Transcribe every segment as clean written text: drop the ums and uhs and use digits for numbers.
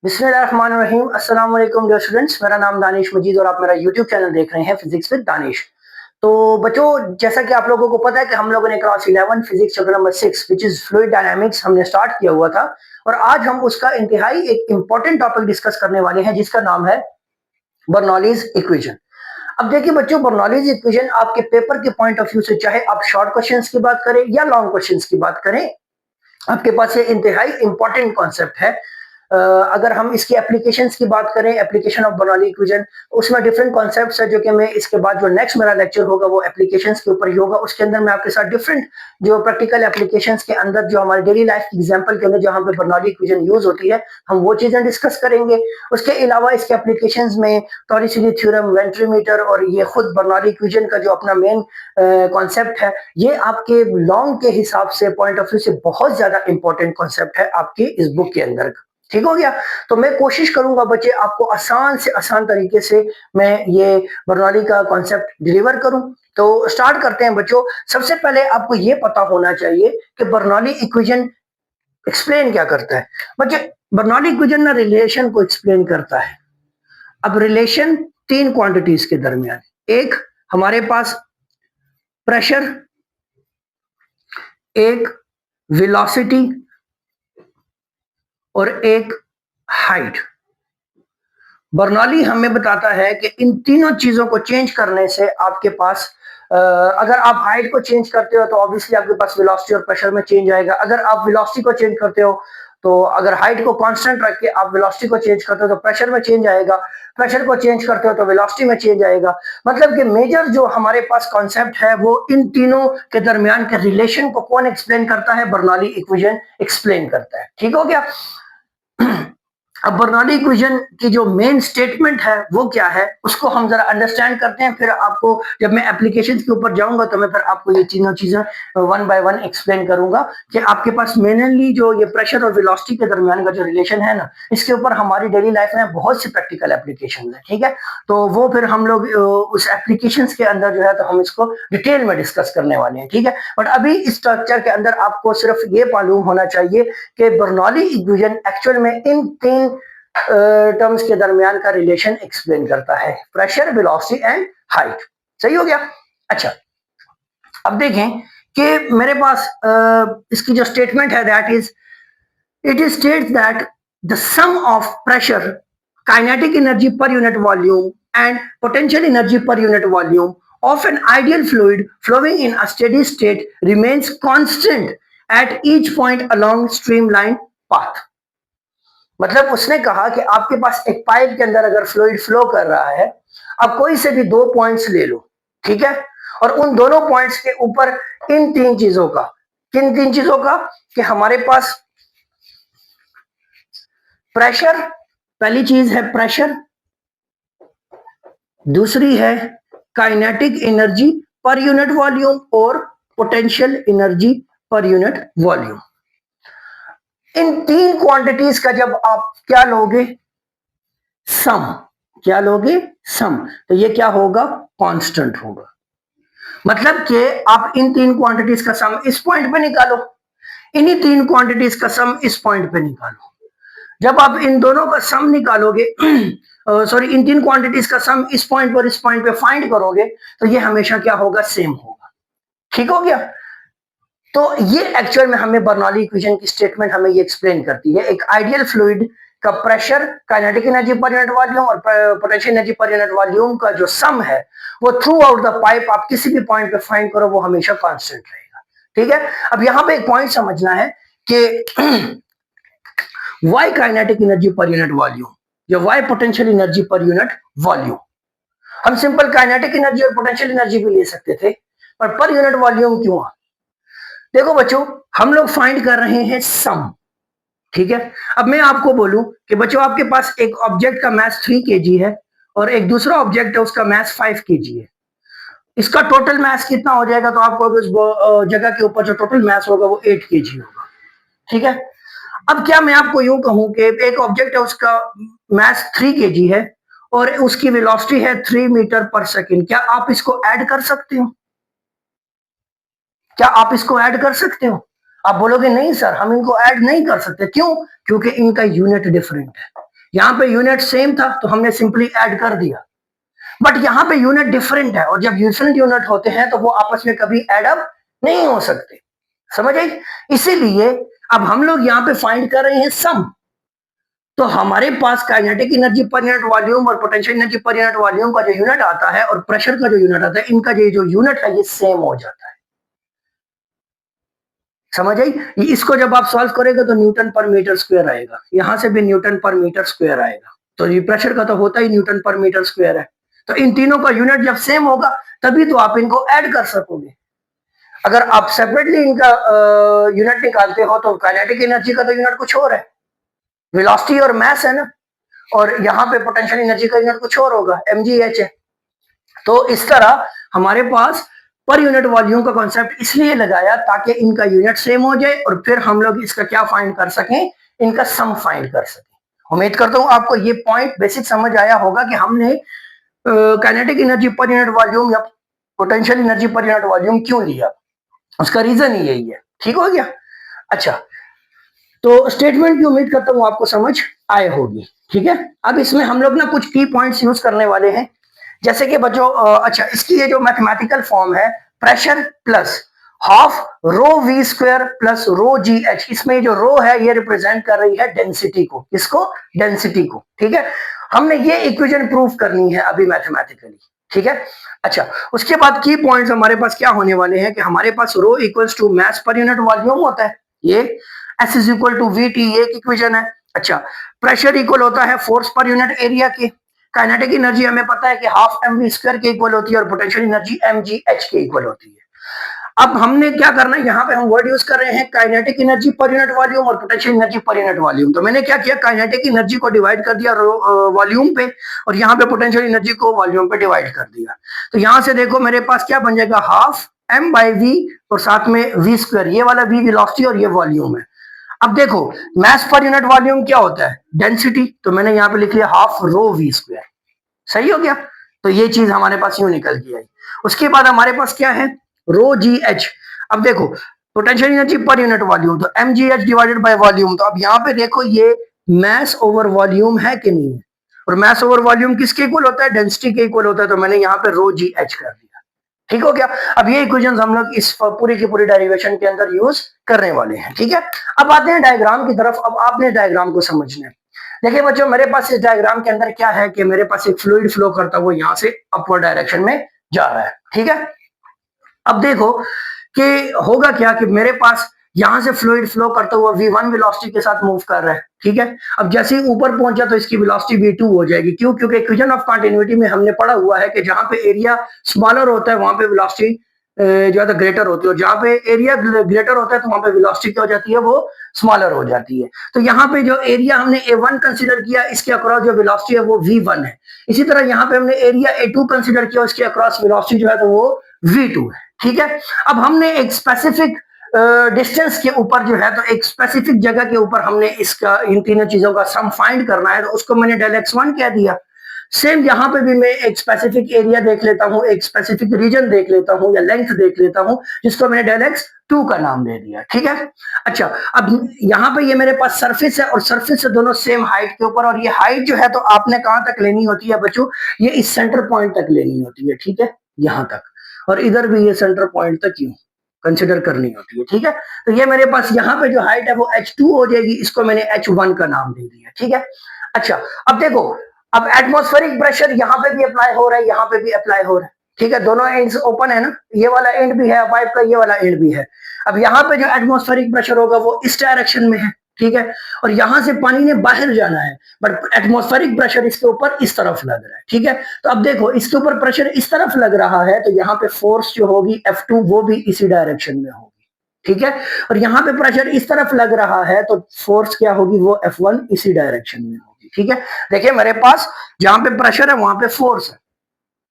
बिस्मिल्लाहिर्रहमानिर्रहीम। अस्सलाम वालेकुम डियर स्टूडेंट्स, मेरा नाम दानिश मजीद और आप मेरा यूट्यूब चैनल देख रहे हैं फिजिक्स विद दानिश। तो बच्चों, जैसा कि आप लोगों को पता है कि हम लोगों ने class 11 physics chapter number 6 which is fluid dynamics हमने स्टार्ट किया हुआ था और आज हम उसका इंतहाई एक इंपॉर्टेंट टॉपिक डिस्कस करने वाले हैं जिसका नाम है बर्नौलीज इक्वेशन। अब देखिए बच्चों, बर्नौलीज इक्वेशन आपके पेपर के पॉइंट ऑफ व्यू से, चाहे आप शॉर्ट क्वेश्चंस की बात करें या लॉन्ग क्वेश्चंस की बात करें, आपके पास ये इंतहाई इंपॉर्टेंट कॉन्सेप्ट है। अगर हम इसकी एप्लीकेशंस की बात करें, एप्लीकेशन ऑफ बर्नौली इक्वेशन, उसमें डिफरेंट कॉन्सेप्ट्स है जो कि मैं इसके बाद जो नेक्स्ट मेरा लेक्चर होगा वो एप्लीकेशंस के ऊपर ही होगा। उसके अंदर मैं आपके साथ डिफरेंट जो प्रैक्टिकल एप्लीकेशंस के अंदर जो हमारे डेली लाइफ एग्जांपल के अंदर जहां पे बर्नौली इक्वेशन यूज होती है, हम वो चीजें डिस्कस करेंगे। उसके अलावा इसके एप्लीकेशंस में टॉरिसिली थ्योरम, वेंट्रीमीटर और ये खुद बर्नौली इक्वेशन का जो अपना मेन कॉन्सेप्ट है, ये आपके लॉन्ग के हिसाब से पॉइंट ऑफ व्यू से बहुत ज्यादा इंपॉर्टेंट कॉन्सेप्ट है आपकी इस बुक के अंदर। ठीक हो गया। तो मैं कोशिश करूंगा बच्चे आपको आसान से आसान तरीके से मैं ये बर्नौली का कॉन्सेप्ट डिलीवर करूं। तो स्टार्ट करते हैं बच्चों। सबसे पहले आपको ये पता होना चाहिए कि बर्नौली इक्वेशन एक्सप्लेन क्या करता है। बच्चे, बर्नौली इक्वेशन ना रिलेशन को एक्सप्लेन करता है। अब रिलेशन तीन क्वांटिटीज के दरमियान, एक हमारे पास प्रेशर, एक वेलोसिटी और एक हाइट। बर्नौली हमें बताता है कि इन तीनों चीजों को चेंज करने से आपके पास अगर आप हाइट को चेंज करते हो तो ऑब्वियसली आपके पास वेलोसिटी और प्रेशर में चेंज आएगा। अगर आप वेलोसिटी को चेंज करते हो तो अगर हाइट को कांस्टेंट रख के आप वेलोसिटी को चेंज करते हो तो प्रेशर में चेंज आएगा। प्रेशर को चेंज करते हो तो वेलोसिटी में चेंज आएगा। मतलब कि मेजर जो हमारे पास कॉन्सेप्ट है वो इन तीनों के दरमियान के रिलेशन को कौन एक्सप्लेन करता है? बर्नौली इक्वेशन एक्सप्लेन करता है। ठीक हो गया। अब बर्नौली इक्वेशन की जो मेन स्टेटमेंट है वो क्या है, उसको हम जरा अंडरस्टैंड करते हैं। फिर आपको जब मैं एप्लीकेशन के ऊपर जाऊंगा तो मैं फिर आपको ये तीनों चीजें वन बाय वन एक्सप्लेन करूंगा कि आपके पास मेनली जो ये प्रेशर और वेलोसिटी के दरमियान का जो रिलेशन है ना, इसके ऊपर हमारी डेली लाइफ में बहुत सी प्रैक्टिकल एप्लीकेशन है। ठीक है, तो वो फिर हम लोग उस एप्लीकेशन के अंदर जो है तो हम इसको डिटेल में डिस्कस करने वाले हैं। ठीक है, बट अभी इस स्ट्रक्चर के अंदर आपको सिर्फ ये मालूम होना चाहिए कि बर्नौली इक्वेशन एक्चुअल में इन तीन टर्म्स के दरमियान का रिलेशन एक्सप्लेन करता है, प्रेशर, वेलोसिटी एंड हाइट। सही हो गया। अच्छा, अब देखें कि मेरे पास इसकी जो स्टेटमेंट है that is, it states that the sum of pressure, kinetic energy per unit volume and potential energy per unit volume of an ideal fluid flowing in a steady state remains constant at each point along streamline path। मतलब उसने कहा कि आपके पास एक pipe के अंदर अगर fluid flow कर रहा है, अब कोई से भी दो पॉइंट्स ले लो, ठीक है, और उन दोनों पॉइंट्स के ऊपर इन तीन चीजों का, किन तीन चीजों का, कि हमारे पास प्रेशर, पहली चीज है प्रेशर, दूसरी है kinetic energy per unit volume और potential energy per unit volume. इन तीन क्वांटिटीज का जब आप क्या लोगे, सम, क्या लोगे, सम, तो ये क्या होगा, कांस्टेंट होगा। मतलब कि आप इन तीन क्वांटिटीज का सम इस पॉइंट पे निकालो, इन्हीं तीन क्वांटिटीज का सम इस पॉइंट पे निकालो। जब आप इन दोनों का सम निकालोगे, सॉरी, इन तीन क्वांटिटीज का सम इस पॉइंट पर इस पॉइंट पे फाइंड करोगे तो ये हमेशा क्या होगा, सेम होगा। ठीक हो गया। तो ये एक्चुअल में हमें बर्नौली इक्वेशन की स्टेटमेंट हमें ये एक्सप्लेन करती है। एक आइडियल फ्लूइड का pressure, kinetic energy per unit volume और potential energy per unit volume का जो सम है वो थ्रू आउट द पाइप आप किसी भी पॉइंट पे फाइंड करो, वो हमेशा कांस्टेंट रहेगा। ठीक है, अब यहां पे एक पॉइंट समझना है कि why kinetic energy per unit volume या why potential energy per unit volume. हम सिंपल काइनेटिक एनर्जी और पोटेंशियल एनर्जी भी ले सकते थे, पर यूनिट वॉल्यूम क्यों? देखो बच्चों, हम लोग फाइंड कर रहे हैं सम। ठीक है, अब मैं आपको बोलूं कि बच्चों आपके पास एक ऑब्जेक्ट का मास 3 kg है और एक दूसरा ऑब्जेक्ट है उसका मास 5 kg है, इसका टोटल मास कितना हो जाएगा? तो आपको उस जगह के ऊपर जो टोटल मास होगा वो 8 kg होगा। ठीक है, अब क्या मैं आपको यूं कहूं कि एक ऑब्जेक्ट है उसका मास 3 kg है और उसकी वेलोसिटी है 3 मीटर पर सेकंड, क्या आप इसको ऐड कर सकते हो? क्या आप इसको ऐड कर सकते हो? आप बोलोगे नहीं सर, हम इनको ऐड नहीं कर सकते। क्यों? क्योंकि इनका यूनिट डिफरेंट है। यहाँ पे यूनिट सेम था तो हमने सिंपली ऐड कर दिया, बट यहाँ पे यूनिट डिफरेंट है, और जब डिफरेंट यूनिट होते हैं तो वो आपस में कभी एड अप नहीं हो सकते, समझ आई? इसीलिए अब हम लोग यहाँ पे फाइंड कर रहे हैं सम। तो हमारे पास kinetic energy per unit volume और potential energy per unit volume का जो यूनिट आता है और प्रेशर का जो यूनिट आता है, इनका जो यूनिट है ये सेम हो जाता है, समझ आई? इसको जब आप सॉल्व करेंगे तो न्यूटन पर मीटर स्क्वायर आएगा, यहां से भी न्यूटन पर मीटर स्क्वायर आएगा, तो ये प्रेशर का तो होता ही न्यूटन पर मीटर स्क्वायर है। तो इन तीनों का यूनिट जब सेम होगा तभी तो आप इनको ऐड कर सकोगे। अगर आप सेपरेटली इनका यूनिट निकालते हो तो काइनेटिक एनर्जी का तो यूनिट कुछ और है, वेलोसिटी और मास है ना, और यहाँ पे पोटेंशियल एनर्जी का यूनिट कुछ और होगा, mgh है। तो इस तरह हमारे पास पर यूनिट वॉल्यूम का कॉन्सेप्ट इसलिए लगाया ताकि इनका यूनिट सेम हो जाए और फिर हम लोग इसका क्या फाइंड कर सकें, इनका सम फाइंड कर सकें। उम्मीद करता हूं आपको ये पॉइंट बेसिक समझ आया होगा कि हमने kinetic energy per unit volume या potential energy per unit volume क्यों लिया, उसका रीजन ही यही है। ठीक हो गया? अच्छा, तो स्टेटमेंट की उम्मीद करता हूं आपको समझ आए होगी। ठीक है, अब इसमें हम लोग ना कुछ की पॉइंट्स यूज करने वाले हैं, जैसे कि बच्चों अच्छा, इसकी ये जो मैथमेटिकल फॉर्म है, pressure plus half rho we square plus rho ji h, इसमें जो रो है ये रिप्रेजेंट कर रही है डेंसिटी को, किसको? डेंसिटी को। ठीक है, हमने ये इक्वेशन प्रूव करनी है अभी मैथमेटिकली। ठीक है, अच्छा, उसके बाद की पॉइंट्स हमारे पास क्या होने वाले हैं कि हमारे पास रो इक्वल्स टू मास पर यूनिट वॉल्यूम होता है, ये S is equal to v t, ये इक्वेशन है। अच्छा, प्रेशर इक्वल होता है फोर्स पर यूनिट एरिया के, काइनेटिक एनर्जी हमें पता है कि हाफ एम वी स्क्वायर के इक्वल होती है और पोटेंशियल एनर्जी एम जी एच के इक्वल होती है। अब हमने क्या करना है, यहाँ पे हम वर्ड यूज कर रहे हैं kinetic energy per unit volume और potential energy per unit volume. तो मैंने क्या किया, काइनेटिक एनर्जी को डिवाइड कर दिया वॉल्यूम पे, और यहाँ पे पोटेंशियल एनर्जी को वॉल्यूम पे डिवाइड कर दिया। तो यहाँ से देखो मेरे पास क्या बन जाएगा, हाफ एम बाई वी और साथ में वी स्क्वायर, ये वाला वी वेलोसिटी और ये वॉल्यूम है। अब देखो मास पर यूनिट वॉल्यूम क्या होता है, डेंसिटी, तो मैंने यहाँ पे लिख लिया हाफ रो वी स्क्वायर। सही हो गया? तो ये चीज हमारे पास यूं निकल के आई। उसके बाद हमारे पास क्या है, रो जी एच। अब देखो potential energy per unit volume, तो M ji H divided by volume. तो अब यहाँ पे देखो ये मैस ओवर वॉल्यूम है कि नहीं है, और मैस ओवर वॉल्यूम किसके इक्वल होता है, डेंसिटी के इक्वल होता है, तो मैंने यहाँ पे रो जी एच कर दिया। ठीक हो गया? अब ये इक्वेशंस हम लोग इस पूरी की पूरी डेरिवेशन के अंदर यूज करने वाले हैं। ठीक है, अब आते हैं डायग्राम की तरफ। अब आपने डायग्राम को समझना है। देखिए बच्चों, मेरे पास इस डायग्राम के अंदर क्या है कि मेरे पास एक फ्लूइड फ्लो करता हुआ यहाँ से अपवर्ड डायरेक्शन में जा रहा है। ठीक है, अब देखो कि होगा क्या कि मेरे पास यहां से फ्लूइड फ्लो करता हुआ v1 वेलोसिटी के साथ मूव कर रहा है। ठीक है, अब जैसे ही ऊपर पहुंचा तो इसकी वेलोसिटी v2 हो जाएगी। क्यों? क्योंकि इक्वेशन ऑफ कंटिन्यूटी में हमने पढ़ा हुआ है कि जहां पे एरिया स्मॉलर होता है वहां पे वेलोसिटी जो है ग्रेटर होती है, और जहां पे एरिया ग्रेटर होता है तो वहां पे वेलोसिटी क्या हो जाती है, वो स्मॉलर हो जाती है। तो यहाँ पे जो एरिया हमने A1 कंसीडर किया, इसके अक्रॉस जो वेलोसिटी है वो v1 है। इसी तरह यहाँ पे हमने एरिया A2 कंसीडर किया, उसके अक्रॉस वेलोसिटी जो है तो वो v2 है। ठीक है, अब हमने एक स्पेसिफिक डिस्टेंस के ऊपर जो है, तो एक स्पेसिफिक जगह के ऊपर हमने इसका इन तीनों चीजों का सम फाइंड करना है, तो उसको मैंने डेल x1 कह दिया। सेम यहाँ पे भी मैं एक स्पेसिफिक एरिया देख लेता हूँ, एक स्पेसिफिक रीजन देख लेता हूँ या लेंथ देख लेता हूँ, जिसको मैंने डेल x2 का नाम दे दिया। ठीक है, अच्छा, अब यहाँ पे ये मेरे पास सरफेस है और सरफेस से दोनों सेम हाइट के ऊपर, और ये हाइट जो है तो आपने कहाँ तक लेनी होती है बच्चों, ये इस सेंटर पॉइंट तक लेनी होती है। ठीक है, यहाँ तक, और इधर भी ये सेंटर पॉइंट तक यूं कंसिडर करनी होती है। ठीक है, तो ये मेरे पास यहाँ पे जो हाइट है वो h2 हो जाएगी, इसको मैंने h1 का नाम दे दिया। ठीक है, अच्छा, अब देखो, अब एटमॉस्फेरिक प्रेशर यहाँ पे भी अप्लाई हो रहा है, यहाँ पे भी अप्लाई हो रहा है। ठीक है, दोनों एंड्स ओपन है ना, ये वाला एंड भी है पाइप का, ये वाला एंड भी है। अब यहाँ पे जो एटमॉस्फेरिक प्रेशर होगा वो इस डायरेक्शन में है। ठीक है, और यहां से पानी ने बाहर जाना है, बट एटमॉस्फेरिक प्रेशर इसके ऊपर इस तरफ लग रहा है। ठीक है, तो अब देखो इसके ऊपर प्रेशर इस तरफ लग रहा है, तो यहाँ पे फोर्स जो होगी F2 वो भी इसी डायरेक्शन में होगी। ठीक है, और यहाँ पे प्रेशर इस तरफ लग रहा है तो फोर्स क्या होगी, वो F1 इसी डायरेक्शन में होगी। ठीक है, देखिए मेरे पास जहां पे प्रेशर है वहां पे फोर्स है।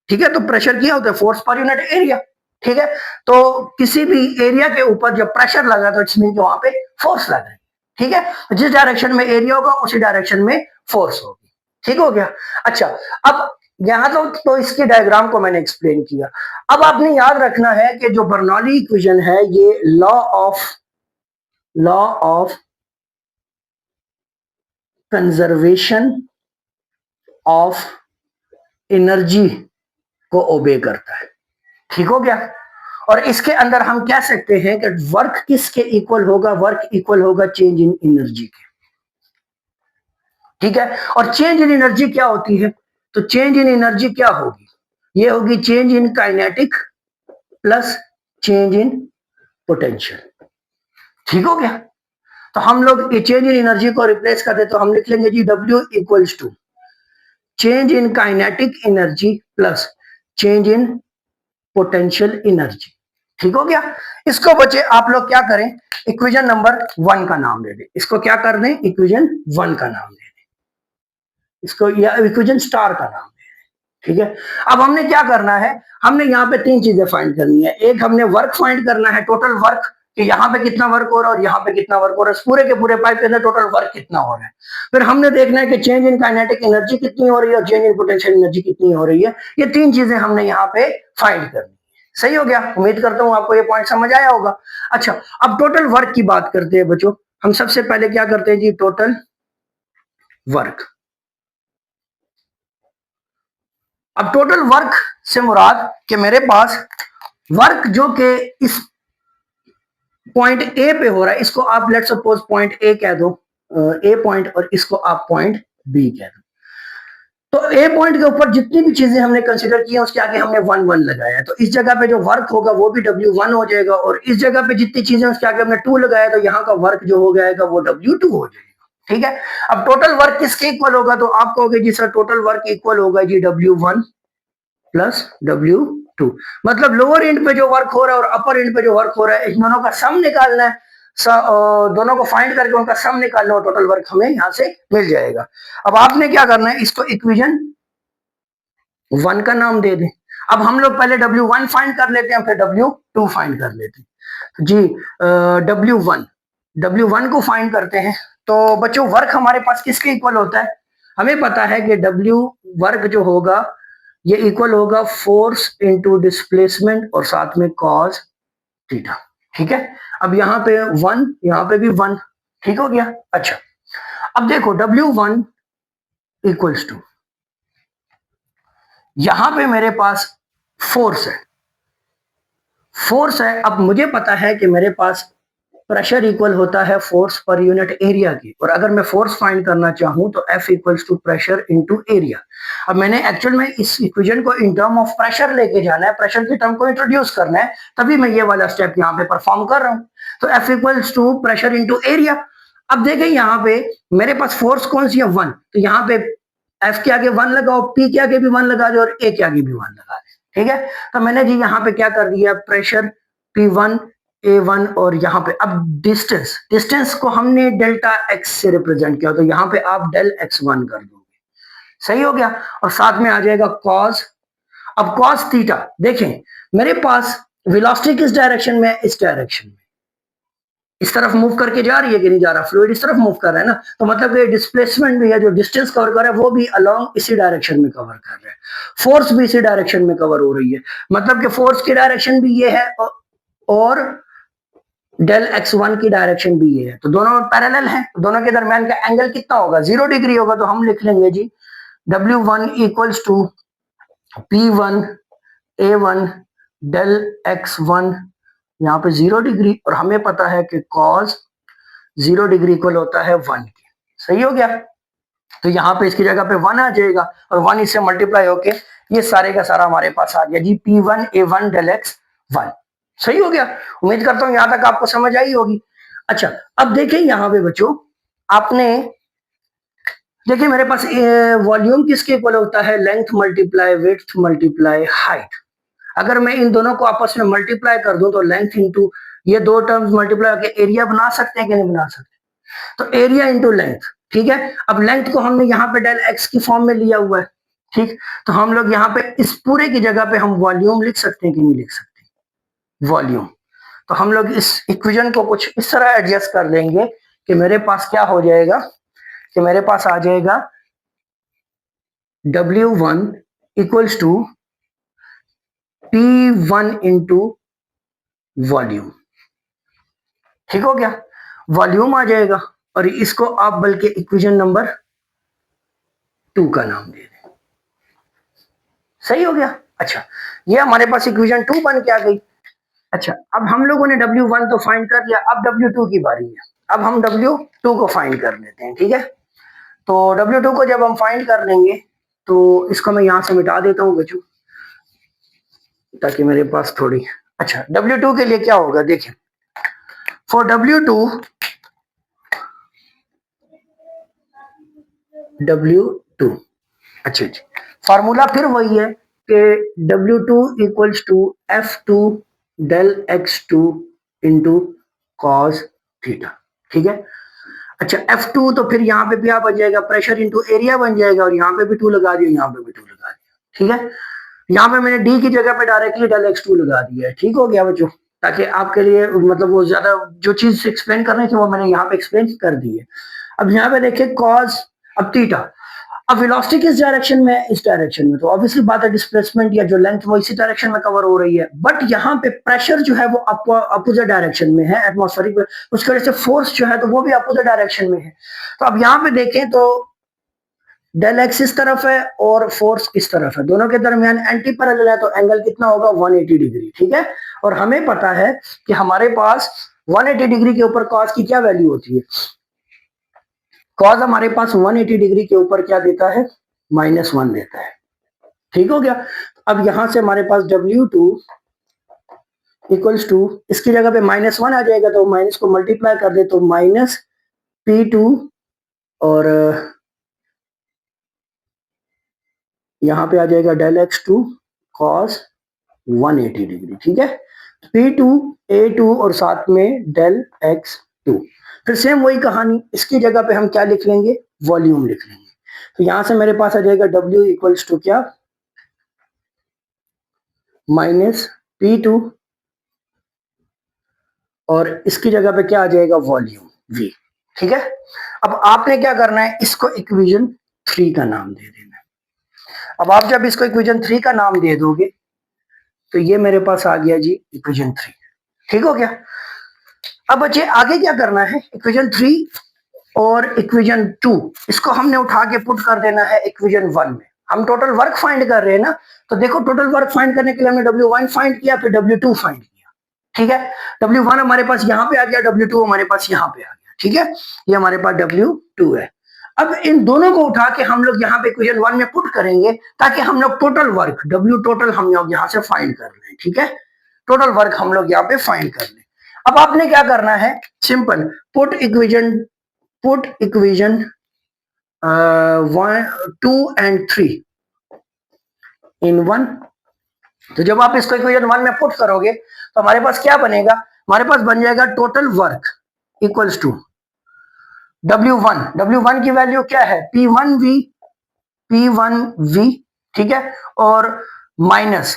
ठीक है, तो प्रेशर क्या होता है, फोर्स पर यूनिट एरिया। ठीक है, तो किसी भी एरिया के ऊपर जब प्रेशर लगा तो इट्स मीन वहां पे फोर्स लग रही है। ठीक है, जिस डायरेक्शन में एरिया होगा उसी डायरेक्शन में फोर्स होगी। ठीक हो गया? अच्छा, अब यहां तो इसकी डायग्राम को मैंने एक्सप्लेन किया। अब आपने याद रखना है कि जो बर्नौली इक्वेशन है ये law of conservation of energy को ओबे करता है। ठीक हो गया। और इसके अंदर हम कह सकते हैं कि वर्क किसके इक्वल होगा, वर्क इक्वल होगा चेंज इन एनर्जी के। ठीक है। और चेंज इन एनर्जी क्या होती है, तो चेंज इन एनर्जी क्या होगी, ये होगी change in kinetic plus change in potential. ठीक हो गया। तो हम लोग ये चेंज इन एनर्जी को रिप्लेस कर दे तो हम लिख लेंगे जी W equals to change in kinetic energy plus change in potential energy. ठीक हो गया। इसको बचे आप लोग क्या करें, इक्वेशन नंबर 1 का नाम दे दें। इसको क्या कर दें, इक्वेशन 1 का नाम दे दें, इसको या इक्वेशन स्टार का नाम दे दें। ठीक है। अब हमने क्या करना है, हमने यहाँ पे 3 चीजें फाइंड करनी है। एक हमने वर्क फाइंड करना है, टोटल वर्क, कि यहाँ पे कितना वर्क हो रहा है और यहाँ पे कितना वर्क हो रहा है, पूरे के पूरे पाइप के अंदर टोटल वर्क कितना हो रहा है। फिर हमने देखना है कि चेंज इन काइनेटिक एनर्जी कितनी हो रही है और चेंज इन पोटेंशियल एनर्जी कितनी हो रही है। ये 3 चीजें हमने यहाँ पे फाइंड करनी है। सही हो गया। उम्मीद करता हूं आपको ये पॉइंट समझ आया होगा। अच्छा, अब टोटल वर्क की बात करते हैं बच्चों। हम सबसे पहले क्या करते हैं जी, टोटल वर्क। अब टोटल वर्क से मुराद कि मेरे पास वर्क जो कि इस पॉइंट ए पे हो रहा है, इसको आप लेट सपोज पॉइंट ए कह दो, ए पॉइंट, और इसको आप पॉइंट बी कह दो। तो ए पॉइंट के ऊपर जितनी भी चीजें हमने कंसीडर की है उसके आगे हमने 1 1 लगाया है, तो इस जगह पे जो वर्क होगा वो भी W1 हो जाएगा, और इस जगह पे जितनी चीजें उसके आगे हमने 2 लगाया तो यहाँ का वर्क जो हो जाएगा वो W2 हो जाएगा। ठीक है। अब टोटल वर्क किसके इक्वल होगा, तो आप कहोगे जी सर टोटल वर्क इक्वल होगा जी W1 प्लस W2। मतलब लोअर एंड पे जो वर्क हो रहा है और अपर एंड पे जो वर्क हो रहा है, इन दोनों का सम निकालना है। दोनों को फाइंड करके उनका सम निकालना और टोटल वर्क हमें यहां से मिल जाएगा। अब आपने क्या करना है, इसको इक्वेशन 1 का नाम दे दें। अब हम लोग पहले W1 फाइंड कर लेते हैं, फिर W2 फाइंड कर लेते हैं जी। W1 को फाइंड करते हैं। तो बच्चों वर्क हमारे पास किसके इक्वल होता है, हमें पता है कि W वर्क जो होगा ये इक्वल होगा फोर्स इंटू डिस्प्लेसमेंट और साथ में कॉस थीटा। ठीक है। अब यहाँ पे 1, यहाँ पे भी 1। ठीक हो गया। अच्छा, अब देखो W1 इक्वल्स टू, यहां पे मेरे पास फोर्स है, फोर्स है। अब मुझे पता है कि मेरे पास प्रेशर इक्वल होता है फोर्स पर यूनिट एरिया की, और अगर मैं फोर्स फाइंड करना चाहूं तो F equals to pressure into area. अब मैंने एक्चुअल में इस इक्वेशन को इन टर्म ऑफ प्रेशर लेके जाना है, प्रेशर की टर्म को इंट्रोड्यूस करना है, तभी मैं ये वाला स्टेप यहाँ पे परफॉर्म कर रहा हूं। तो F equals to pressure into area. अब देखें यहाँ पे मेरे पास फोर्स कौन सी है, 1, तो यहाँ पे F के आगे 1 लगाओ, P के आगे भी 1 लगा दो और A के आगे भी 1 लगा दे। ठीक है। तो मैंने जी यहाँ पे क्या कर दिया, प्रेशर P1 A1, और यहाँ पे अब डिस्टेंस, डिस्टेंस को हमने डेल्टा एक्स से रिप्रेजेंट किया, तो यहाँ पे आप डेल x1 कर दोगे। सही हो गया। और साथ में आ जाएगा कॉस। अब कॉस थीटा, देखें मेरे पास वेलोसिटी किस डायरेक्शन में है, इस डायरेक्शन में, इस तरफ मूव करके जा रही है कि नहीं जा रहा, फ्लूइड इस तरफ मूव कर रहा है ना, तो मतलब कि डिस्प्लेसमेंट भी है, जो डिस्टेंस कवर कर रहा है वो भी अलोंग इसी डायरेक्शन में कवर कर रहा है, फोर्स भी इसी डायरेक्शन में कवर हो रही है, मतलब कि फोर्स की डायरेक्शन भी ये है और डेल x1 की डायरेक्शन भी ये है, तो दोनों पैरेलल हैं। दोनों के दरमियान का एंगल कितना होगा, 0 डिग्री होगा। तो हम लिख लेंगे जी W1 equals to P1 A1 del x1, यहाँ पे 0 डिग्री, और हमें पता है कि cos 0 डिग्री इक्वल होता है 1 के। सही हो गया। तो यहाँ पे इसकी जगह पे 1 आ जाएगा और 1 इससे मल्टीप्लाई होके ये सारे का सारा हमारे पास आ गया जी P1 A1 डेल x1। सही हो गया। उम्मीद करता हूं यहां तक आपको समझ आई होगी। अच्छा, अब देखें यहां पे बच्चों, आपने देखिए मेरे पास वॉल्यूम किसके इक्वल होता है, length multiply width multiply height. अगर मैं इन दोनों को आपस में मल्टीप्लाई कर दूं तो लेंथ इंटू ये दो टर्म्स मल्टीप्लाई होकर एरिया बना सकते हैं कि नहीं बना सकते, तो एरिया इंटू लेंथ। ठीक है। अब लेंथ को हमने यहाँ पे डेल एक्स की फॉर्म में लिया हुआ है। ठीक, तो हम लोग यहाँ पे इस पूरे की जगह पे हम वॉल्यूम लिख सकते हैं कि नहीं लिख सकते, वॉल्यूम। तो हम लोग इस इक्वेशन को कुछ इस तरह एडजस्ट कर लेंगे कि मेरे पास क्या हो जाएगा, कि मेरे पास आ जाएगा W1 equals to P1 into volume. ठीक हो गया। वॉल्यूम आ जाएगा और इसको आप बल्कि इक्वेशन नंबर 2 का नाम दे दें। सही हो गया। अच्छा, ये हमारे पास इक्वेशन 2 बन के आ गई। अच्छा, अब हम लोगों ने W1 तो फाइंड कर लिया, अब W2 की बारी है। अब हम W2 को फाइंड कर लेते हैं, ठीक है। तो W2 को जब हम फाइंड कर लेंगे तो इसको मैं यहां से मिटा देता हूँ बच्चों, ताकि मेरे पास थोड़ी। अच्छा, W2 के लिए क्या होगा, देखिए, फॉर W2, अच्छा जी, फार्मूला फिर वही है कि W2 equals to F2 del X2 into cos theta, ठीक है। अच्छा, F2 तो फिर यहाँ पे भी बन जाएगा प्रेशर इंटू एरिया बन जाएगा, और यहाँ पे भी 2 लगा दिया, यहाँ पे भी 2 लगा दिया, ठीक है। यहाँ पे मैंने डी की जगह पे डायरेक्टली डेल X2 लगा दिया है, ठीक हो गया बच्चों, ताकि आपके लिए मतलब वो ज्यादा जो चीज एक्सप्लेन करनी थी वो मैंने यहाँ पे एक्सप्लेन कर दी है। अब यहाँ पे देखिए कॉस, अब थीटा, अब वेलोसिटी किस डायरेक्शन में है, इस डायरेक्शन में, तो ऑब्वियसली बात है डिस्प्लेसमेंट या जो लेंथ वो इसी डायरेक्शन में कवर हो रही है। बट यहाँ पे प्रेशर जो है वो अपोजिट डायरेक्शन में है एटमॉस्फेरिक में, उसकी वजह से फोर्स जो है तो वो भी अपोजिट डायरेक्शन में है। तो अब यहाँ पे देखें तो डेल एक्स इस तरफ है और फोर्स इस तरफ है, दोनों के दरमियान एंटी पैरेलल है, तो एंगल कितना होगा 180 डिग्री, ठीक है। और हमें पता है कि हमारे पास 180 डिग्री के ऊपर कॉस की क्या वैल्यू होती है, कॉस हमारे पास 180 डिग्री के ऊपर क्या देता है, -1 देता है, ठीक हो गया। अब यहां से हमारे पास W2 इक्वल्स टू, इसकी जगह पे -1 आ जाएगा, तो माइनस को मल्टीप्लाई कर दे तो -P2, और यहां पे आ जाएगा डेल X2 cos 180 डिग्री, ठीक है। P2 A2 और साथ में डेल X2, फिर सेम वही कहानी, इसकी जगह पे हम क्या लिख लेंगे, वॉल्यूम लिख लेंगे। तो यहां से मेरे पास आ जाएगा W इक्वल्स टू क्या, -P2, और इसकी जगह पे क्या आ जाएगा, वॉल्यूम V, ठीक है। अब आपने क्या करना है, इसको इक्वेशन 3 का नाम दे देना। अब आप जब इसको इक्वेशन 3 का नाम दे दोगे तो ये मेरे पास आ गया जी इक्वेशन 3, ठीक हो गया। अब बच्चे आगे क्या करना है, इक्वेशन 3 और इक्वेशन 2 इसको हमने उठा के पुट कर देना है इक्वेशन 1 में। हम टोटल वर्क फाइंड कर रहे हैं ना, तो देखो टोटल वर्क फाइंड करने के लिए हमने W1 फाइंड किया, फिर W2 फाइंड किया, ठीक है। W1 हमारे पास यहाँ पे आ गया, W2 हमारे पास यहाँ पे आ गया, ठीक है। ये हमारे पास W2 है। अब इन दोनों को उठा के हम लोग यहाँ पे इक्वेशन 1 में पुट करेंगे, ताकि हम लोग टोटल वर्क W टोटल हम लोग यहाँ से फाइंड कर लें, ठीक है। टोटल वर्क हम लोग यहाँ पे फाइंड कर लें। अब आपने क्या करना है, सिंपल, पुट इक्वेशन 1, 2 एंड 3 इन 1। तो जब आप इसको इक्वेशन 1 में पुट करोगे तो हमारे पास क्या बनेगा, हमारे पास बन जाएगा total work equals to W1 की वैल्यू क्या है, P1V, ठीक है, और माइनस,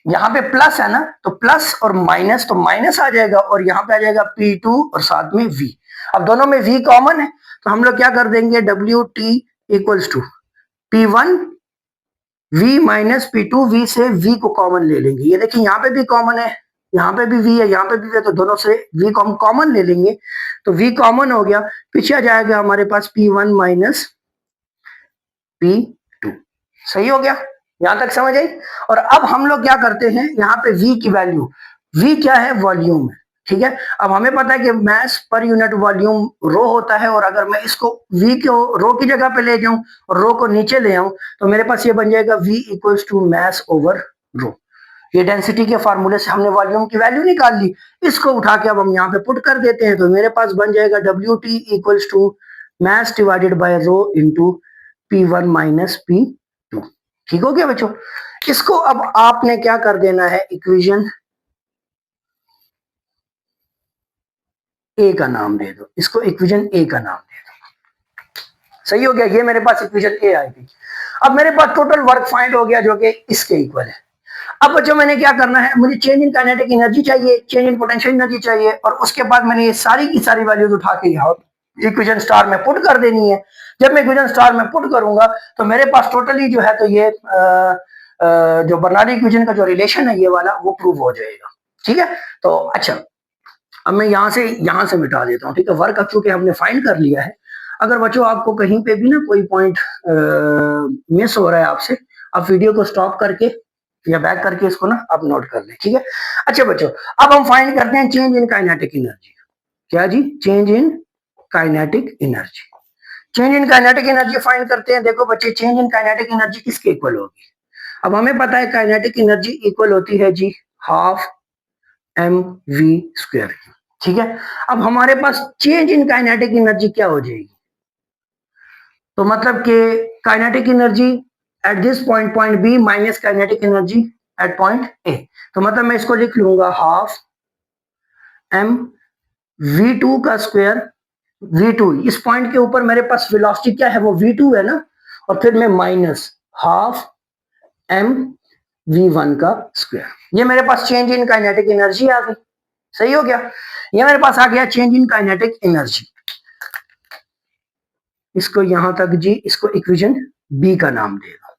यहाँ पे प्लस है ना, तो प्लस और माइनस, तो माइनस आ जाएगा, और यहाँ पे आ जाएगा P2 और साथ में V। अब दोनों में V कॉमन है, तो हम लोग क्या कर देंगे, WT equals to P1V minus P2V से V को कॉमन ले लेंगे। ये देखिए यहाँ पे भी कॉमन है, यहाँ पे भी V है, यहाँ पे भी है, तो दोनों से V को हम कॉमन ले लेंगे, तो V कॉमन हो गया, पीछे आ जाएगा हमारे पास P1 माइनस P2, सही हो गया, यहां तक समझ आई। और अब हम लोग क्या करते हैं, यहाँ पे V की वैल्यू, V क्या है, वॉल्यूम है, ठीक है। अब हमें पता है कि मास पर यूनिट वॉल्यूम रो होता है, और अगर मैं इसको V को रो की जगह पे ले जाऊं और रो को नीचे ले आऊं, तो मेरे पास ये बन जाएगा V equals to mass over rho. ये डेंसिटी के फार्मूले से हमने वॉल्यूम की वैल्यू निकाल ली, इसको उठा के अब हम यहाँ पे पुट कर देते हैं, तो मेरे पास बन जाएगा WT equals to mass divided by rho into P1 minus P2, ठीक हो गया बच्चों। इसको अब आपने क्या कर देना है, इक्वेशन ए का नाम दे दो, इसको इक्वेशन ए का नाम दे दो, सही हो गया। ये मेरे पास इक्वेशन ए आएगी। अब मेरे पास टोटल वर्क फाइंड हो गया जो कि इसके इक्वल है। अब बच्चों मैंने क्या करना है, मुझे चेंज इन काइनेटिक एनर्जी चाहिए, चेंज इन पोटेंशियल एनर्जी चाहिए, और उसके बाद मैंने ये सारी की सारी वैल्यूज उठा के यहाँ इक्वेशन स्टार में पुट कर देनी है। जब मैं इक्वेशन स्टार में पुट करूंगा तो मेरे पास टोटली जो है तो ये जो बर्नौली इक्वेशन का जो रिलेशन है ये वाला वो प्रूव हो जाएगा, ठीक है। तो अच्छा, अब मैं यहाँ से मिटा देता हूँ, ठीक है। वर्क अब चूंकि हमने फाइंड कर लिया है, अगर बच्चों आपको कहीं पे भी ना कोई पॉइंट मिस हो रहा है आपसे, आप वीडियो को स्टॉप करके या बैक करके इसको ना आप नोट कर लें, ठीक है। अच्छा बच्चों, अब हम फाइंड करते हैं चेंज इन काइनेटिक एनर्जी। क्या जी? Change in kinetic energy. Change in kinetic energy find करते हैं। देखो बच्चे, चेंज इन काइनेटिक एनर्जी किसके इक्वल होगी? अब हमें पता है काइनेटिक एनर्जी इक्वल होती है जी हाफ एम वी स्क्वायर, ठीक है। अब हमारे पास चेंज इन काइनेटिक एनर्जी क्या हो जाएगी? तो मतलब कि kinetic energy at this point, point B, minus kinetic energy at point A. तो मतलब मैं इसको लिख लूंगा हाफ एम वी टू का स्क्वायर, v2 इस पॉइंट के ऊपर मेरे पास वेलोसिटी क्या है? वो v2 है ना, और फिर मैं माइनस हाफ एम v1 का स्क्वायर। ये मेरे पास चेंज इन काइनेटिक एनर्जी आ गई। सही हो गया? ये मेरे पास आ गया चेंज इन काइनेटिक एनर्जी। इसको यहां तक जी, इसको इक्वेशन बी का नाम देगा।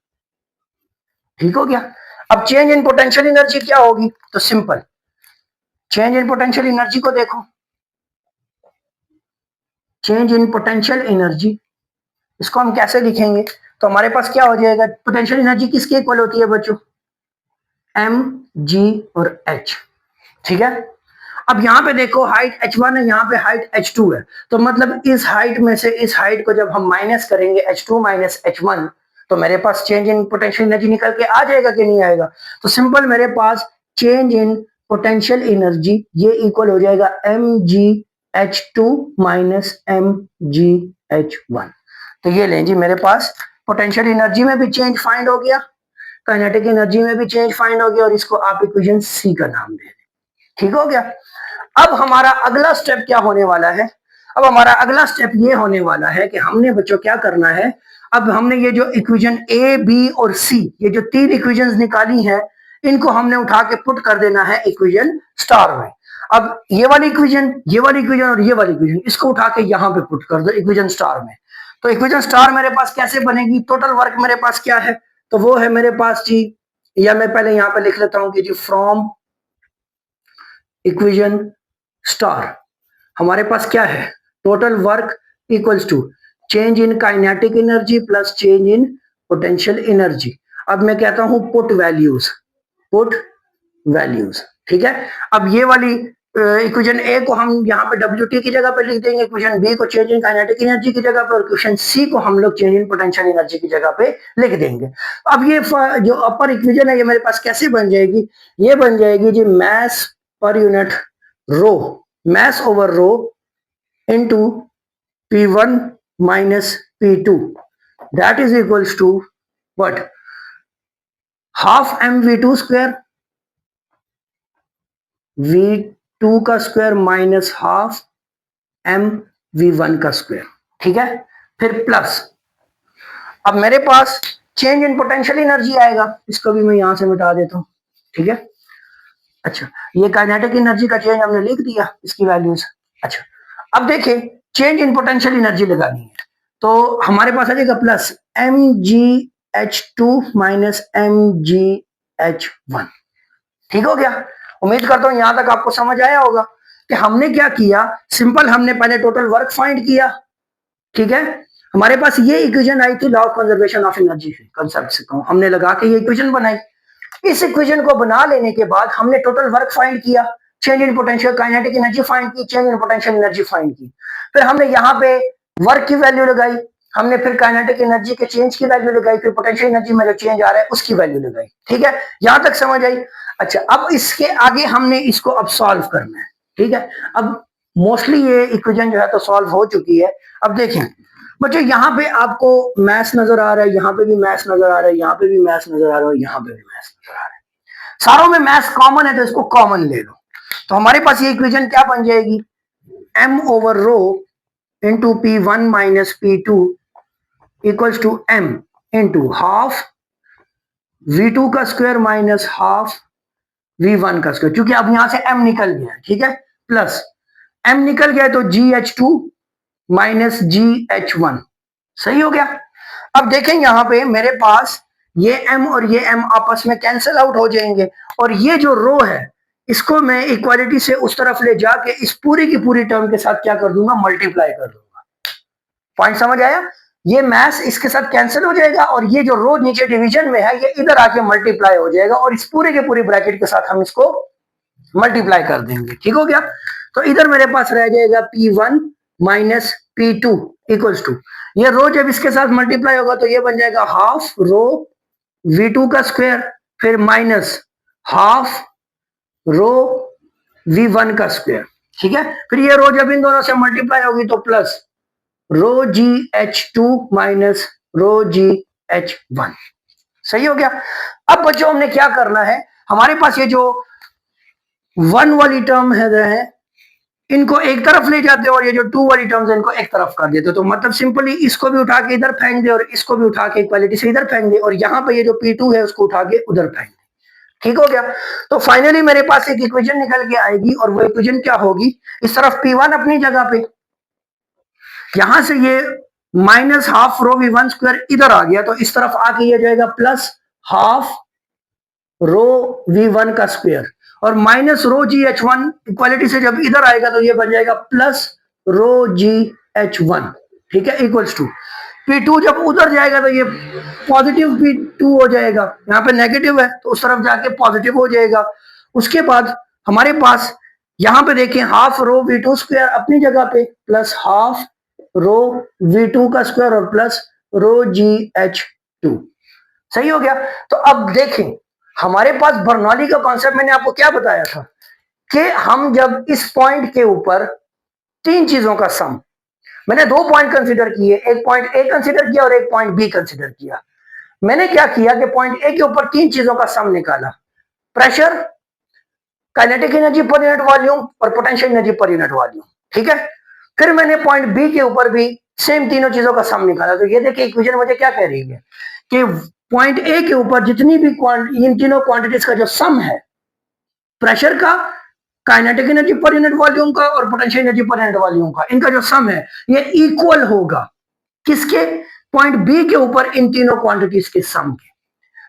ठीक हो गया? अब चेंज इन पोटेंशियल एनर्जी क्या होगी? तो simple, change in potential energy को देखो, चेंज इन पोटेंशियल एनर्जी इसको हम कैसे लिखेंगे? तो हमारे पास क्या हो जाएगा? पोटेंशियल एनर्जी किसके इक्वल होती है बच्चों? एम जी और एच, ठीक है। अब यहां पे देखो हाइट h1 है, यहां पे हाइट h2 है, तो मतलब इस हाइट में से इस हाइट को जब हम माइनस करेंगे h2 माइनस h1, तो मेरे पास चेंज इन पोटेंशियल एनर्जी निकल के आ जाएगा कि नहीं आएगा? तो सिंपल मेरे पास चेंज इन पोटेंशियल एनर्जी ये इक्वल हो जाएगा एम जी एच टू माइनस एम जी एच वन। तो ये लें जी, मेरे पास पोटेंशियल एनर्जी में भी चेंज फाइंड हो गया, काइनेटिक एनर्जी में भी चेंज फाइंड हो गया, और इसको आप इक्वेशन सी का नाम दे दें। ठीक हो गया? अब हमारा अगला स्टेप क्या होने वाला है? अब हमारा अगला स्टेप ये होने वाला है कि हमने बच्चों क्या करना है, अब हमने ये जो इक्वेशन ए बी और सी, ये जो तीन इक्वेशंस निकाली हैं, इनको हमने उठा के पुट कर देना है इक्वेशन स्टार में। अब ये वाली इक्वेशन, ये वाली इक्वेशन और ये वाली इक्वेशन, इसको उठा के यहां पे पुट कर दो इक्वेशन स्टार में। तो इक्वेशन स्टार मेरे पास कैसे बनेगी? टोटल वर्क मेरे पास क्या है? तो वो है मेरे पास जी, या मैं पहले यहां पे लिख लेता हूं कि जी फ्रॉम इक्वेशन स्टार हमारे पास क्या है? Total work equals to change in kinetic energy plus change in potential energy. अब मैं कहता हूं पुट वैल्यूज, पुट वैल्यूज, ठीक है। अब ये वाली इक्वेशन ए को हम यहाँ पे WT की जगह पे लिख देंगे, इक्वेशन बी को चेंज इन काइनेटिक एनर्जी की जगह पे, और इक्वेशन सी को हम लोग चेंज इन पोटेंशियल एनर्जी की जगह पे लिख देंगे। अब ये जो अपर इक्वेशन है ये मेरे पास कैसे बन जाएगी? ये बन जाएगी जी मास per unit row, mass over rho into P1 minus P2, that is equals to what? Half mv2 square, v2 का square minus half m v1 का स्क्वायर, ठीक है। फिर प्लस, अब मेरे पास चेंज इन पोटेंशियल एनर्जी आएगा, इसको भी मैं यहां से मिटा देता हूं, ठीक है। अच्छा, ये काइनेटिक एनर्जी का चेंज हमने लिख दिया, इसकी वैल्यूज। अच्छा, अब देखें चेंज इन पोटेंशियल एनर्जी लगानी है, तो हमारे पास आ जाएगा प्लस एम जी एच टू माइनस एम जी एच वन। ठीक हो गया? उम्मीद करता हूं यहां तक आपको समझ आया होगा कि हमने क्या किया। सिंपल, हमने पहले टोटल वर्क फाइंड किया, ठीक है। हमारे पास ये इक्वेशन आई थी law of conservation of energy concept से, हमने लगा के ये इक्वेशन बनाई। इस इक्वेशन को बना लेने के बाद हमने टोटल वर्क फाइंड किया, change in potential kinetic energy find की, change in potential energy find की, फिर हमने यहाँ पे वर्क की वैल्यू लगाई, हमने फिर काइनेटिक एनर्जी के चेंज की वैल्यू लगाई, फिर पोटेंशियल एनर्जी में जो चेंज आ रहा है उसकी वैल्यू लगाई। ठीक है, यहां तक समझ आई? अच्छा, अब इसके आगे हमने इसको अब सॉल्व करना है, ठीक है। अब मोस्टली ये इक्वेशन जो है तो सॉल्व हो चुकी है। अब देखें बच्चों, यहाँ पे आपको मैथ्स नजर आ रहा है, यहाँ पे भी मैथ्स नजर आ रहा है, यहाँ पे भी मैथ्स नजर आ रहा है, यहाँ पे भी मैथ्स नजर आ रहा है। सारों में मैथ्स कॉमन है तो इसको कॉमन ले लो। तो हमारे पास ये इक्वेशन क्या बन जाएगी? m over rho into P1 minus P2 equals to m into half V2 का स्क्वायर माइनस हाफ V1 का स्क्वायर, क्योंकि अब यहां से m निकल गया, ठीक है, प्लस m निकल गया तो GH2 माइनस GH1। सही हो गया? अब देखें यहां पे मेरे पास ये m और ये m आपस में कैंसिल आउट हो जाएंगे, और ये जो रो है इसको मैं इक्वालिटी से उस तरफ ले जाके इस पूरी की पूरी टर्म के साथ क्या कर दूंगा? मल्टीप्लाई कर दूंगा। पॉइंट समझ आया? ये मैथ इसके साथ कैंसिल हो जाएगा और ये जो रो नीचे डिवीजन में है ये इधर आके मल्टीप्लाई हो जाएगा और इस पूरे के पूरी ब्रैकेट के साथ हम इसको मल्टीप्लाई कर देंगे। ठीक हो गया? तो इधर मेरे पास रह जाएगा P1 minus P2 equals to, ये रो जब इसके साथ मल्टीप्लाई होगा तो ये बन जाएगा हाफ रो V2 का स्क्वायर, फिर माइनस हाफ रो V1 का स्क्वायर। ठीक है? फिर ये रो जब इन दोनों से मल्टीप्लाई होगी तो प्लस रो जी एच टू माइनस रो जी एच वन। सही हो गया? अब बच्चों हमने क्या करना है, हमारे पास ये जो वन वाली टर्म है इनको एक तरफ ले जाते हो और ये जो टू वाली टर्म्स है इनको एक तरफ कर देते हो। तो मतलब सिंपली इसको भी उठा के इधर फेंक दे और इसको भी उठा के इक्वालिटी से इधर फेंक दे और यहाँ पे ये जो P2 है उसको उठा के उधर फेंक दे। ठीक हो गया? तो फाइनली मेरे पास एक इक्वेशन निकल के आएगी और वो इक्वेशन क्या होगी, इस तरफ P1 अपनी जगह पे, यहां से ये minus half rho V1 square इधर आ गया तो इस तरफ आके ये जाएगा प्लस हाफ रो V1 का स्क्वायर और माइनस रो जी एच वन इक्वालिटी से जब इधर आएगा तो ये बन जाएगा प्लस रो जी एच वन। ठीक है? इक्वल्स टू P2 जब उधर जाएगा तो ये पॉजिटिव P2 हो जाएगा, यहाँ पे नेगेटिव है तो उस तरफ जाके पॉजिटिव हो जाएगा। उसके बाद हमारे पास यहाँ पे देखें हाफ रो V2 स्क्वायर अपनी जगह पे प्लस हाफ रो V2 का स्क्वायर और प्लस रो GH2। सही हो गया? तो अब देखें हमारे पास बर्नौली का कॉन्सेप्ट मैंने आपको क्या बताया था कि हम जब इस पॉइंट के ऊपर तीन चीजों का सम, मैंने दो पॉइंट कंसीडर किए, एक पॉइंट ए कंसीडर किया और एक पॉइंट बी कंसीडर किया। मैंने क्या किया कि पॉइंट ए के ऊपर तीन चीजों का सम निकाला, pressure, kinetic energy per unit volume और potential energy per unit volume. ठीक है? फिर मैंने पॉइंट बी के ऊपर भी सेम तीनों चीजों का सम निकाला। तो ये देखिए इक्वेशन मुझे क्या कह रही है कि पॉइंट ए के ऊपर जितनी भी इन तीनों क्वांटिटीज का जो सम है, प्रेशर का, kinetic energy per unit volume का और potential energy per unit volume का, इनका जो सम है ये इक्वल होगा किसके, पॉइंट बी के ऊपर इन तीनों क्वांटिटीज के सम के।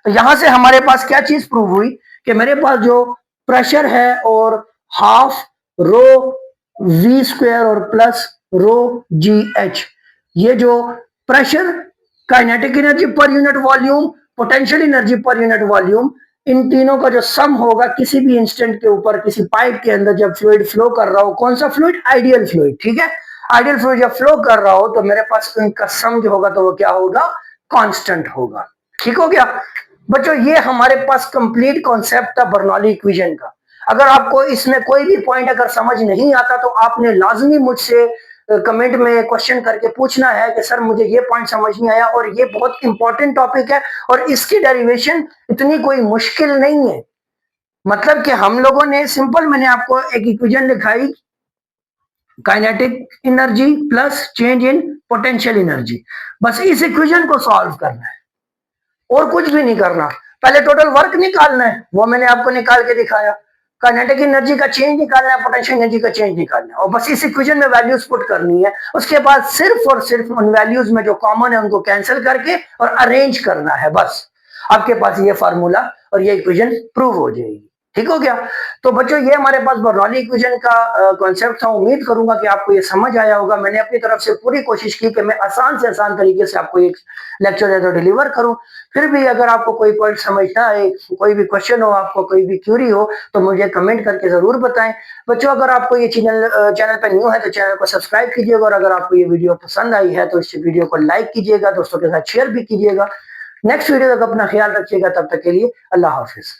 तो यहां से हमारे पास क्या चीज प्रूव हुई कि मेरे पास जो प्रेशर है और हाफ रो वी स्क्वायर और प्लस रो जी एच, ये जो pressure, kinetic energy per unit volume, potential energy per unit volume, इन तीनों का जो सम होगा किसी भी इंस्टेंट के ऊपर किसी पाइप के अंदर जब फ्लूइड फ्लो कर रहा हो, कौन सा फ्लूइड, आइडियल फ्लूइड। ठीक है? आइडियल फ्लूइड जब फ्लो कर रहा हो तो मेरे पास इनका सम जो होगा तो वो क्या होगा, कांस्टेंट होगा। ठीक हो गया बच्चों? ये हमारे पास कंप्लीट कॉन्सेप्ट था बर्नौली इक्वेशन का। अगर आपको इसमें कोई भी पॉइंट अगर समझ नहीं आता तो आपने लाजमी मुझसे कमेंट में क्वेश्चन करके पूछना है कि सर मुझे ये पॉइंट समझ नहीं आया, और ये बहुत इंपॉर्टेंट टॉपिक है और इसकी डेरिवेशन इतनी कोई मुश्किल नहीं है। मतलब कि हम लोगों ने सिंपल, मैंने आपको एक इक्वेशन लिखाई, kinetic energy plus change in potential energy, बस इस इक्वेशन को सॉल्व करना है और कुछ भी नहीं करना। पहले टोटल वर्क निकालना है, वो मैंने आपको निकाल के दिखाया, काइनेटिक एनर्जी का चेंज निकालना है, पोटेंशियल एनर्जी का चेंज निकालना है और बस इस इक्वेशन में वैल्यूज पुट करनी है। उसके बाद सिर्फ और सिर्फ उन वैल्यूज में जो कॉमन है उनको कैंसिल करके और अरेंज करना है, बस आपके पास ये फार्मूला और ये इक्वेशन प्रूव हो जाएगी। ठीक हो गया? तो बच्चों ये हमारे पास बर्नौली इक्वेशन का कॉन्सेप्ट था। उम्मीद करूंगा कि आपको ये समझ आया होगा। मैंने अपनी तरफ से पूरी कोशिश की कि मैं आसान से आसान तरीके से आपको एक लेक्चर है तो डिलीवर करूं। फिर भी अगर आपको कोई पॉइंट समझ ना आए, कोई भी क्वेश्चन हो, आपको कोई भी क्यूरी हो तो मुझे कमेंट करके जरूर बताएं। बच्चों अगर आपको ये चैनल पर न्यू है तो चैनल को सब्सक्राइब कीजिएगा और अगर आपको ये वीडियो पसंद आई है तो इस वीडियो को लाइक कीजिएगा, दोस्तों के साथ शेयर भी कीजिएगा। नेक्स्ट वीडियो तक अपना ख्याल रखिएगा, तब तक के लिए अल्लाह हाफिज।